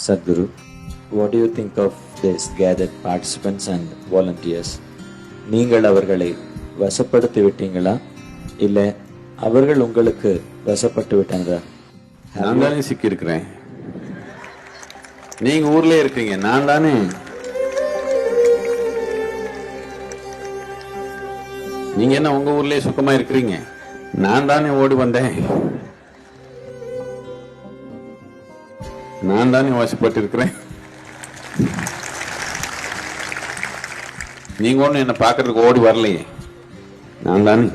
Sadhguru, what do you think of this gathered participants and volunteers? நீங்கள் அவர்களை வசப்படுத்தி விட்டீங்களா இல்ல அவர்கள் உங்களுக்கு வசப்பட்டு விட்டாங்களா? நான் தானே சிக்கி இருக்கிறேன். நீங்க ஊர்லயே இருக்கீங்க, நான் தானே. நீங்க என்ன உங்க ஊர்லயே சுத்தமா இருக்கிறீங்க? நான் தானே ஓடி வந்தேன். நான் தானே வசப்பட்டு இருக்கிறேன். நீங்க ஒண்ணு என்ன பாக்குறதுக்கு ஓடி வரலையே, நான் தானே.